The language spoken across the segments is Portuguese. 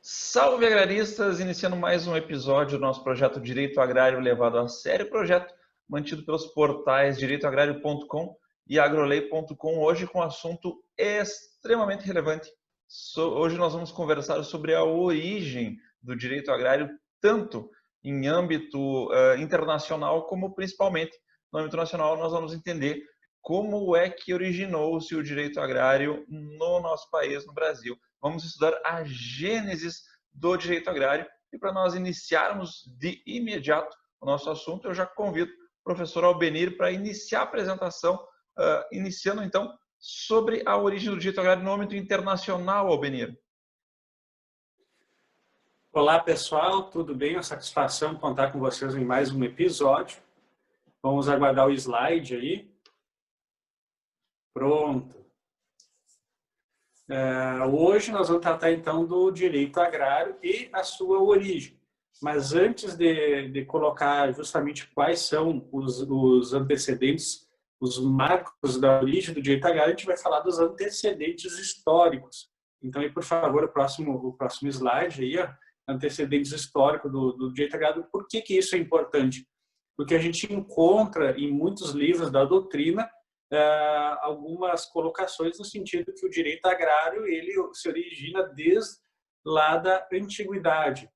Salve agraristas, iniciando mais um episódio do nosso projeto Direito Agrário levado a sério, projeto mantido pelos portais direitoagrario.com e agrolei.com, hoje com um assunto extremamente relevante. Hoje nós vamos conversar sobre a origem do direito agrário, tanto em âmbito internacional como principalmente no âmbito nacional. Nós vamos entender como é que originou-se o direito agrário no nosso país, no Brasil. Vamos estudar a gênesis do direito agrário e para nós iniciarmos de imediato o nosso assunto, eu já convido o professor Albenir para iniciar a apresentação, iniciando então sobre a origem do direito agrário no âmbito internacional, Albenir. Olá pessoal, tudo bem? É uma satisfação contar com vocês em mais um episódio. Vamos aguardar o slide aí. Pronto. Hoje nós vamos tratar então do direito agrário e a sua origem. Mas antes de colocar justamente quais são os antecedentes, os marcos da origem do direito agrário, a gente vai falar dos antecedentes históricos. Então, aí, por favor, o próximo slide aí, ó, antecedentes históricos do direito agrário. Por que isso é importante? Porque a gente encontra em muitos livros da doutrina algumas colocações no sentido que o direito agrário ele se origina desde lá da antiguidade,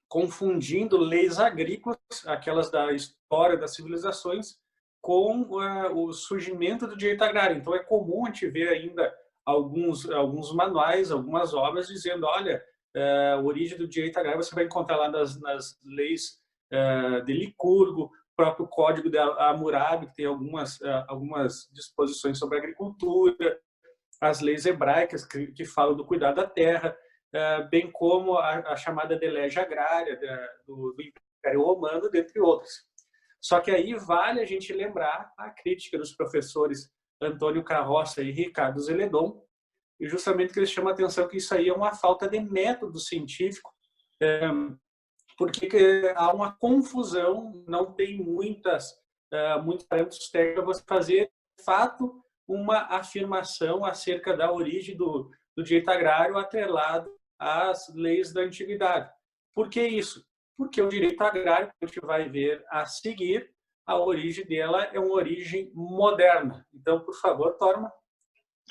confundindo leis agrícolas, aquelas da história das civilizações, com o surgimento do direito agrário. Então é comum a gente ver ainda alguns manuais, algumas obras dizendo, olha, a origem do direito agrário você vai encontrar lá nas leis de Licurgo, próprio Código de Hammurabi, que tem algumas disposições sobre agricultura, as leis hebraicas que falam do cuidado da terra, bem como a chamada de lege agrária do Império Romano, dentre outras. Só que aí vale a gente lembrar a crítica dos professores Antônio Carroça e Ricardo Zeledon, e justamente que eles chamam a atenção que isso aí é uma falta de método científico, porque há uma confusão, não tem muitos parâmetros técnicos para você fazer, de fato, uma afirmação acerca da origem do direito agrário atrelado às leis da antiguidade. Por que isso? Porque o direito agrário, que a gente vai ver a seguir, a origem dela é uma origem moderna. Então, por favor, Torma.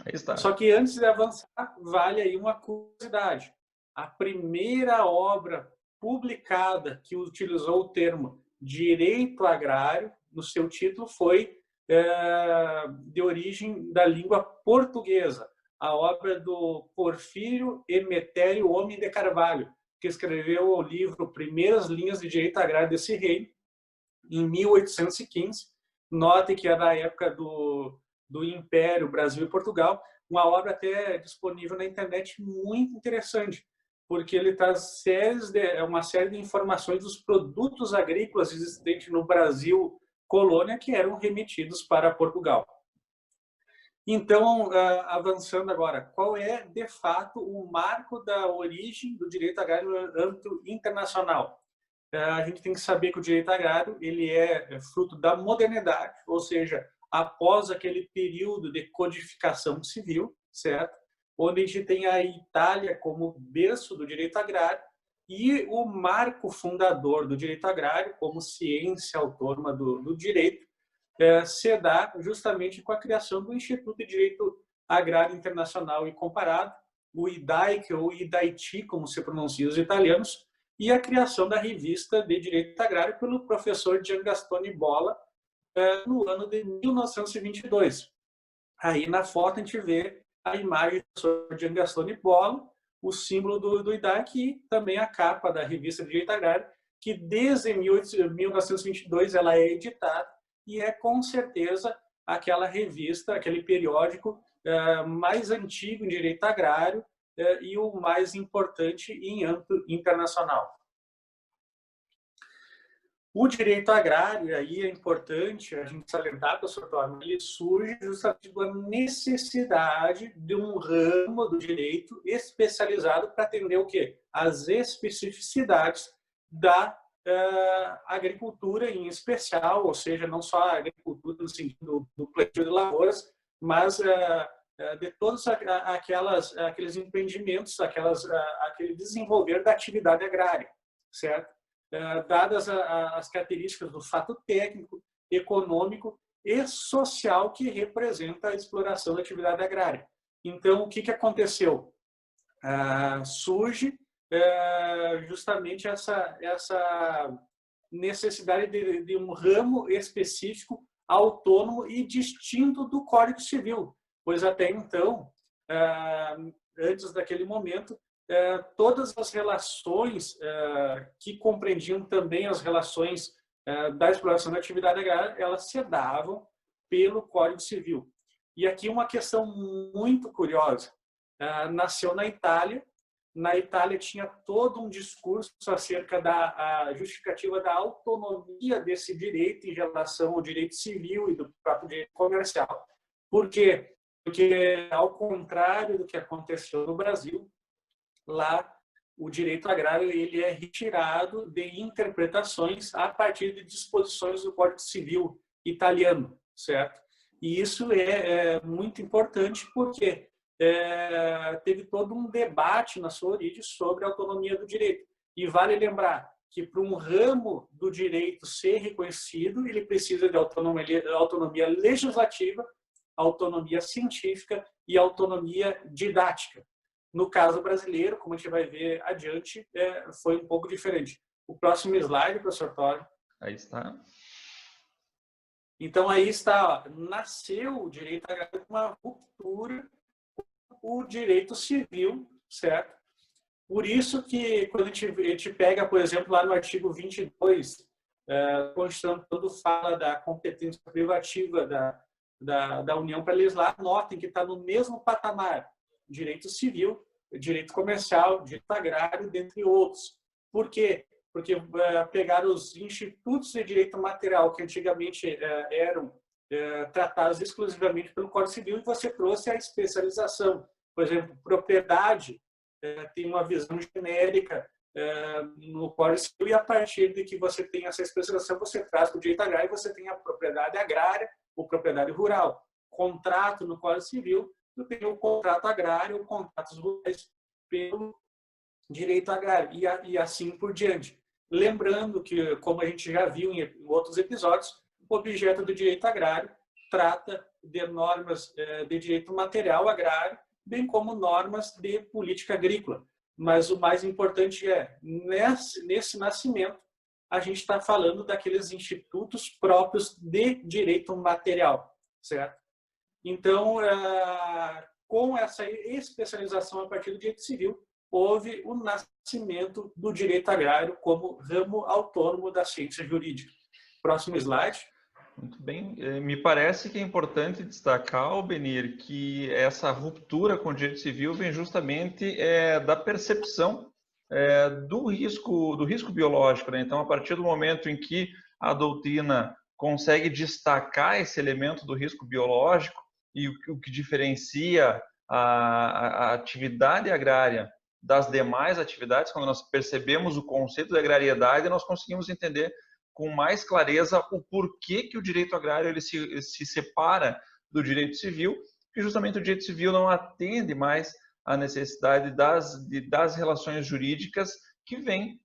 Aí está. Só que antes de avançar, vale aí uma curiosidade. A primeira obra publicada que utilizou o termo direito agrário no seu título foi de origem da língua portuguesa, a obra do Porfírio Emetério Homem de Carvalho, que escreveu o livro Primeiras Linhas de Direito Agrário desse Reino, em 1815. Note que é da época do Império Brasil e Portugal, uma obra até disponível na internet muito interessante, porque ele traz uma série de informações dos produtos agrícolas existentes no Brasil colônia que eram remetidos para Portugal. Então, avançando agora, qual é, de fato, o marco da origem do direito agrário no âmbito internacional? A gente tem que saber que o direito agrário ele é fruto da modernidade, ou seja, após aquele período de codificação civil, certo? Onde a gente tem a Itália como berço do direito agrário e o marco fundador do direito agrário, como ciência autônoma do direito, se dá justamente com a criação do Instituto de Direito Agrário Internacional e Comparado, o IDAIC ou IDAITI, como se pronuncia os italianos, e a criação da revista de Direito Agrário pelo professor Giangastone Bolla no ano de 1922. Aí na foto a gente vê a imagem do professor Giangastone Bolla, o símbolo do IDAIC e também a capa da revista de Direito Agrário, que desde 1922 ela é editada e é com certeza aquela revista, aquele periódico mais antigo em direito agrário e o mais importante em âmbito internacional. O direito agrário, e aí é importante a gente salientar, professor Torma, ele surge justamente da necessidade de um ramo do direito especializado para atender o quê? As especificidades da agricultura em especial, ou seja, não só a agricultura no sentido do plantio de lavouras, mas de todos aqueles empreendimentos, aquele desenvolver da atividade agrária, certo? Dadas as características do fato técnico, econômico e social que representa a exploração da atividade agrária. Então, o que aconteceu? Surge justamente essa necessidade de um ramo específico, autônomo e distinto do Código Civil, pois até então, antes daquele momento, todas as relações que compreendiam também as relações da exploração da atividade agrária, elas se davam pelo Código Civil. E aqui uma questão muito curiosa. Nasceu na Itália. Na Itália tinha todo um discurso acerca da justificativa da autonomia desse direito em relação ao direito civil e do próprio direito comercial. Por quê? Porque, ao contrário do que aconteceu no Brasil, lá o direito agrário ele é retirado de interpretações a partir de disposições do Código Civil italiano, certo? E isso é muito importante porque teve todo um debate na sua origem sobre a autonomia do direito. E vale lembrar que para um ramo do direito ser reconhecido, ele precisa de autonomia legislativa, autonomia científica e autonomia didática. No caso brasileiro, como a gente vai ver adiante, foi um pouco diferente. O próximo slide, professor Tório. Aí está. Então, aí está. Ó, nasceu o direito agrário com uma ruptura com o direito civil, certo? Por isso que, quando a gente pega, por exemplo, lá no artigo 22, a Constituição todo fala da competência privativa da União para legislar, notem que está no mesmo patamar direito civil, direito comercial, direito agrário, dentre outros. Por quê? Porque pegaram os institutos de direito material que antigamente eram tratados exclusivamente pelo Código Civil e você trouxe a especialização. Por exemplo, propriedade tem uma visão genérica no Código Civil e a partir de que você tem essa especialização, você traz para o direito agrário e você tem a propriedade agrária ou propriedade rural. Contrato no Código Civil, eu tenho o contrato agrário ou contratos rurais pelo direito agrário e assim por diante. Lembrando que, como a gente já viu em outros episódios, o objeto do direito agrário trata de normas de direito material agrário, bem como normas de política agrícola. Mas o mais importante nesse nascimento, a gente está falando daqueles institutos próprios de direito material, certo? Então, com essa especialização a partir do direito civil, houve o nascimento do direito agrário como ramo autônomo da ciência jurídica. Próximo slide. Muito bem. Me parece que é importante destacar, Albenir, que essa ruptura com o direito civil vem justamente da percepção do risco biológico, né? Então, a partir do momento em que a doutrina consegue destacar esse elemento do risco biológico e o que diferencia a atividade agrária das demais atividades, quando nós percebemos o conceito da agrariedade, nós conseguimos entender com mais clareza o porquê que o direito agrário ele se separa do direito civil, que justamente o direito civil não atende mais à necessidade das relações jurídicas que vêm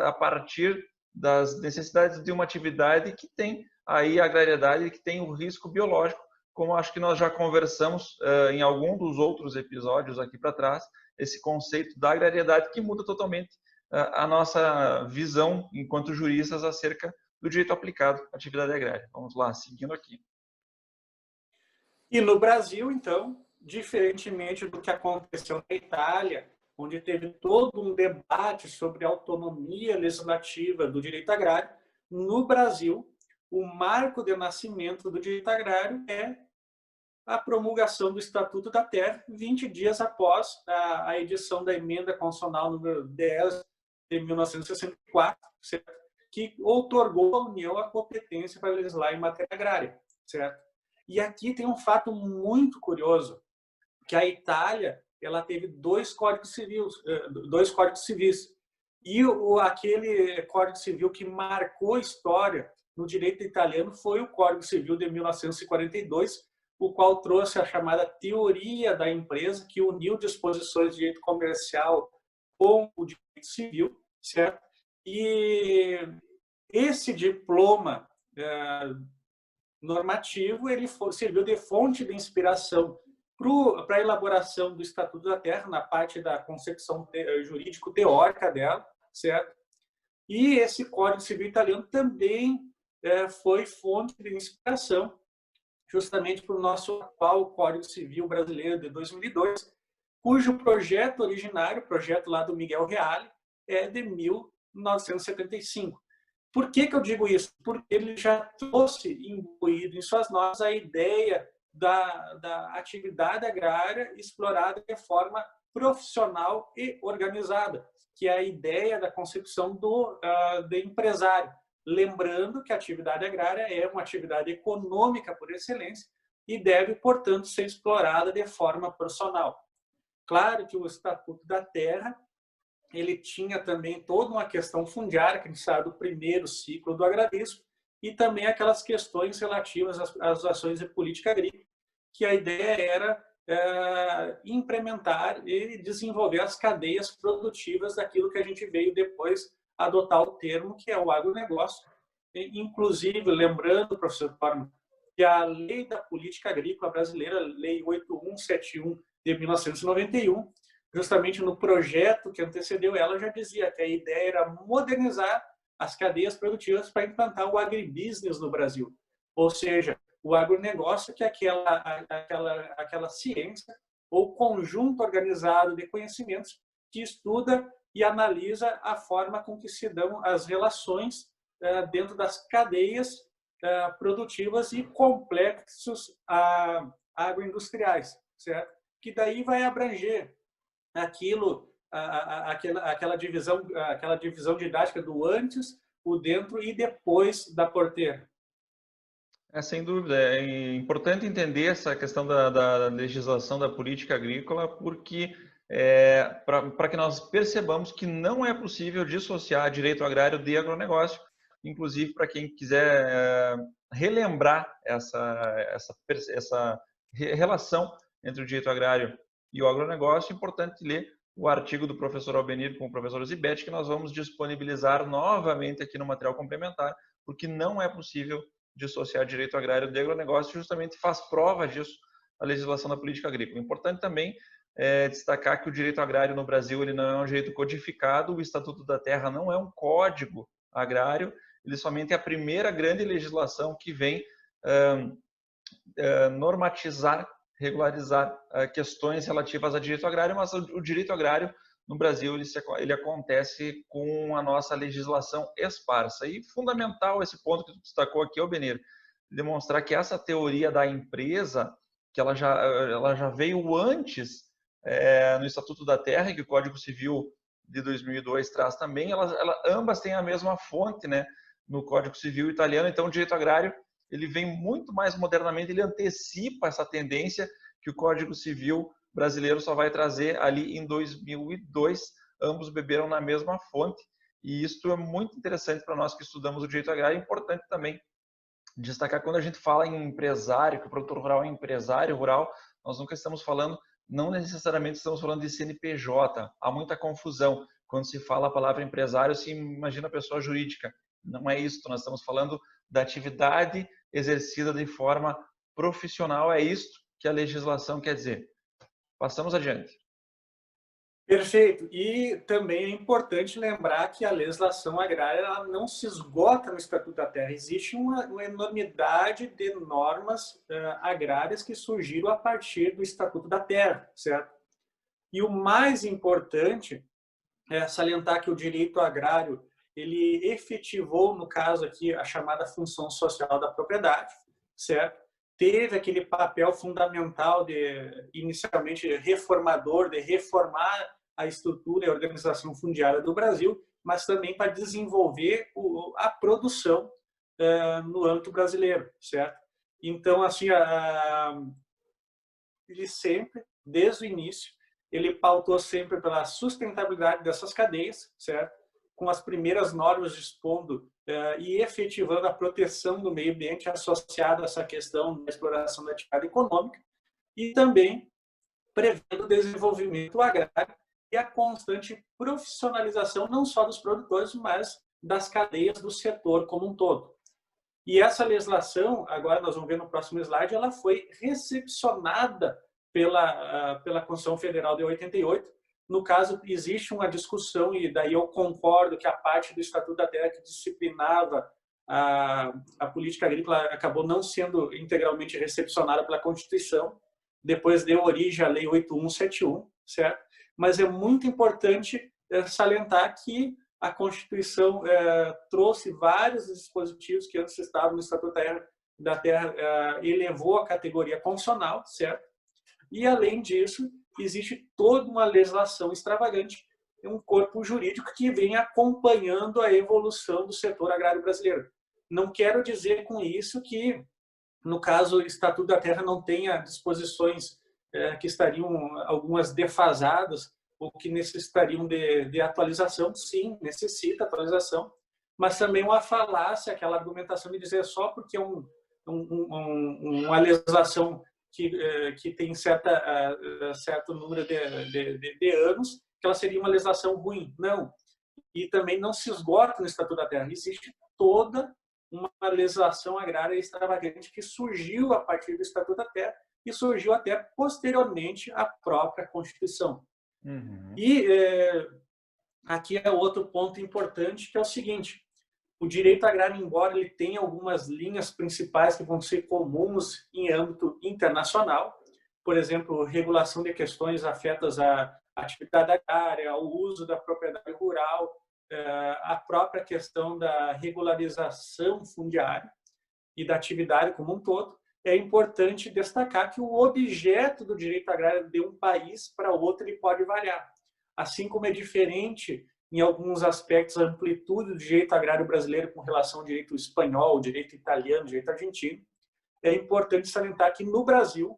a partir das necessidades de uma atividade que tem aí a agrariedade, que tem o risco biológico, como acho que nós já conversamos em algum dos outros episódios aqui para trás, esse conceito da agrariedade que muda totalmente a nossa visão enquanto juristas acerca do direito aplicado à atividade agrária. Vamos lá, seguindo aqui. E no Brasil, então, diferentemente do que aconteceu na Itália, onde teve todo um debate sobre a autonomia legislativa do direito agrário, no Brasil, o marco de nascimento do direito agrário é a promulgação do Estatuto da Terra, 20 dias após a edição da Emenda Constitucional número 10 de 1964, certo? Que outorgou à União a competência para legislar em matéria agrária, certo? E aqui tem um fato muito curioso, que a Itália ela teve dois códigos civis. E aquele Código Civil que marcou a história no direito italiano foi o Código Civil de 1942, o qual trouxe a chamada teoria da empresa, que uniu disposições de direito comercial com o direito civil, certo? E esse diploma normativo ele serviu de fonte de inspiração para a elaboração do Estatuto da Terra, na parte da concepção jurídico-teórica dela, certo? E esse Código Civil italiano também foi fonte de inspiração justamente para o nosso atual Código Civil brasileiro de 2002, cujo projeto originário, projeto lá do Miguel Reale, é de 1975. Por que eu digo isso? Porque ele já trouxe imbuído em suas normas a ideia da atividade agrária explorada de forma profissional e organizada, que é a ideia da concepção do empresário. Lembrando que a atividade agrária é uma atividade econômica por excelência e deve, portanto, ser explorada de forma profissional. Claro que o Estatuto da Terra ele tinha também toda uma questão fundiária, que a gente sabe do primeiro ciclo do agrarismo, e também aquelas questões relativas às ações de política agrícola, que a ideia era implementar e desenvolver as cadeias produtivas daquilo que a gente veio depois adotar o termo, que é o agronegócio. Inclusive, lembrando, professor Parma, que a Lei da Política Agrícola Brasileira, Lei 8171 de 1991, justamente no projeto que antecedeu ela, já dizia que a ideia era modernizar as cadeias produtivas para implantar o agribusiness no Brasil. Ou seja, o agronegócio, que é aquela ciência ou conjunto organizado de conhecimentos que estuda e analisa a forma com que se dão as relações dentro das cadeias produtivas e complexos agroindustriais, certo? Que daí vai abranger aquela divisão didática do antes, o dentro e depois da porteira. Sem dúvida, é importante entender essa questão da legislação da política agrícola, porque para que nós percebamos que não é possível dissociar direito agrário de agronegócio, inclusive para quem quiser relembrar essa relação entre o direito agrário e o agronegócio, é importante ler o artigo do professor Albenir com o professor Zibete, que nós vamos disponibilizar novamente aqui no material complementar, porque não é possível dissociar direito agrário de agronegócio, justamente faz prova disso a legislação da política agrícola. Importante também destacar que o direito agrário no Brasil ele não é um direito codificado, o Estatuto da Terra não é um código agrário, ele somente é a primeira grande legislação que vem normatizar, regularizar questões relativas a direito agrário, mas o direito agrário no Brasil ele acontece com a nossa legislação esparsa. E fundamental esse ponto que tu destacou aqui, Benir, demonstrar que essa teoria da empresa, que ela já veio antes no Estatuto da Terra, que o Código Civil de 2002 traz também, ambas têm a mesma fonte, né, no Código Civil italiano. Então o direito agrário ele vem muito mais modernamente, ele antecipa essa tendência que o Código Civil brasileiro só vai trazer ali em 2002. Ambos beberam na mesma fonte, e isso é muito interessante para nós que estudamos o direito agrário. É importante também destacar, quando a gente fala em empresário, que o produtor rural é empresário rural, nós nunca estamos falando, não necessariamente estamos falando de CNPJ. Há muita confusão. Quando se fala a palavra empresário, se imagina a pessoa jurídica. Não é isso, nós estamos falando da atividade exercida de forma profissional. É isto que a legislação quer dizer. Passamos adiante. Perfeito. E também é importante lembrar que a legislação agrária ela não se esgota no Estatuto da Terra. Existe uma enormidade de normas agrárias que surgiram a partir do Estatuto da Terra, certo? E o mais importante é salientar que o direito agrário ele efetivou, no caso aqui, a chamada função social da propriedade, certo? Teve aquele papel fundamental inicialmente reformador, de reformar a estrutura e a organização fundiária do Brasil, mas também para desenvolver a produção no âmbito brasileiro, certo? Então, assim, ele sempre, desde o início, ele pautou sempre pela sustentabilidade dessas cadeias, certo? com as primeiras normas dispondo e efetivando a proteção do meio ambiente associada a essa questão da exploração da atividade econômica e também prevendo o desenvolvimento agrário e a constante profissionalização não só dos produtores, mas das cadeias do setor como um todo. E essa legislação, agora nós vamos ver no próximo slide, ela foi recepcionada pela Constituição Federal de 88. No caso, existe uma discussão, e daí eu concordo que a parte do Estatuto da Terra que disciplinava a política agrícola acabou não sendo integralmente recepcionada pela Constituição, depois deu origem à Lei 8171, certo? Mas é muito importante salientar que a Constituição trouxe vários dispositivos que antes estavam no Estatuto da Terra, elevou a categoria constitucional, certo? E, além disso, existe toda uma legislação extravagante, um corpo jurídico que vem acompanhando a evolução do setor agrário brasileiro. Não quero dizer com isso que, no caso, o Estatuto da Terra não tenha disposições que estariam algumas defasadas ou que necessitariam de atualização. Sim, necessita atualização, mas também uma falácia, aquela argumentação de dizer só porque uma legislação que tem certo número de anos, que ela seria uma legislação ruim. Não. E também não se esgota no Estatuto da Terra. Existe toda uma legislação agrária extravagante que surgiu a partir do Estatuto da Terra e surgiu até posteriormente à própria Constituição. Uhum. E aqui é outro ponto importante, que é o seguinte: o direito agrário, embora ele tenha algumas linhas principais que vão ser comuns em âmbito internacional, por exemplo, regulação de questões afetas à atividade agrária, ao uso da propriedade rural, a própria questão da regularização fundiária e da atividade como um todo, é importante destacar que o objeto do direito agrário de um país para outro ele pode variar. Assim como é diferente, em alguns aspectos, a amplitude do direito agrário brasileiro com relação ao direito espanhol, direito italiano, direito argentino, é importante salientar que, no Brasil,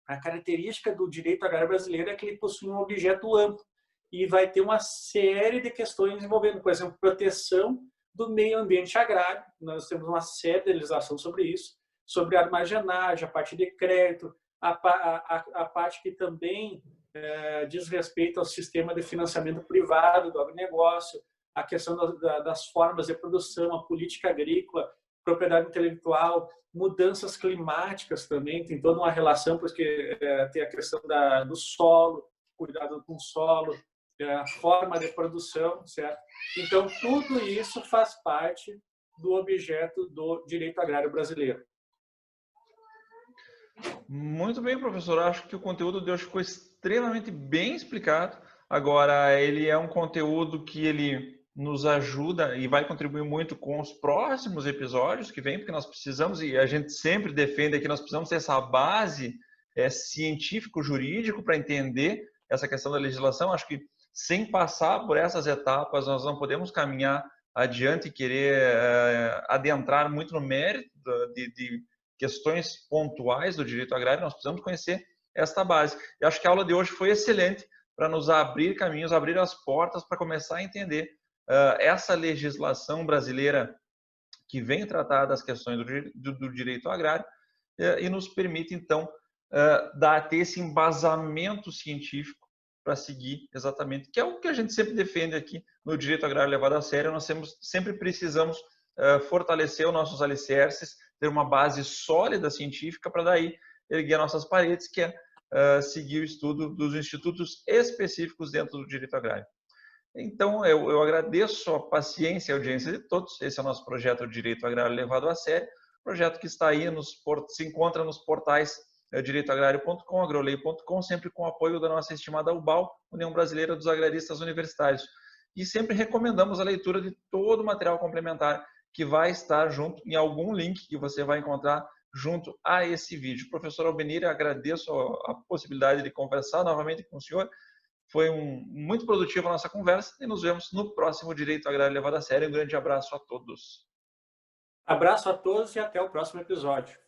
a característica do direito agrário brasileiro é que ele possui um objeto amplo e vai ter uma série de questões envolvendo, por exemplo, proteção do meio ambiente agrário. Nós temos uma série de legislação sobre isso, sobre armazenagem, a parte de crédito, a parte que também diz respeito ao sistema de financiamento privado do agronegócio, a questão das formas de produção, a política agrícola, propriedade intelectual, mudanças climáticas também, tem toda uma relação, porque tem a questão do solo, cuidado com o solo, a forma de produção, certo? Então, tudo isso faz parte do objeto do direito agrário brasileiro. Muito bem, professor. Acho que o conteúdo de hoje ficou extremamente bem explicado. Agora, ele é um conteúdo que ele nos ajuda e vai contribuir muito com os próximos episódios que vêm, porque nós precisamos, e a gente sempre defende que nós precisamos ter essa base científico-jurídico para entender essa questão da legislação. Acho que sem passar por essas etapas, nós não podemos caminhar adiante e querer adentrar muito no mérito de questões pontuais do direito agrário. Nós precisamos conhecer esta base. E acho que a aula de hoje foi excelente para nos abrir caminhos, abrir as portas para começar a entender essa legislação brasileira que vem tratar das questões do direito agrário e nos permite, então, ter esse embasamento científico para seguir exatamente, que é o que a gente sempre defende aqui no direito agrário levado a sério. Nós sempre precisamos fortalecer os nossos alicerces, ter uma base sólida científica para daí erguer nossas paredes, que é seguir o estudo dos institutos específicos dentro do direito agrário. Então, eu agradeço a paciência e a audiência de todos. Esse é o nosso projeto Direito Agrário Levado a Sério, projeto que está aí, se encontra nos portais direitoagrario.com, agrolei.com, sempre com o apoio da nossa estimada UBAL, União Brasileira dos Agraristas Universitários. E sempre recomendamos a leitura de todo o material complementar que vai estar junto em algum link que você vai encontrar junto a esse vídeo. Professor Albenir, agradeço a possibilidade de conversar novamente com o senhor. Foi muito produtiva a nossa conversa e nos vemos no próximo Direito Agrário Levado a Sério. Um grande abraço a todos. Abraço a todos e até o próximo episódio.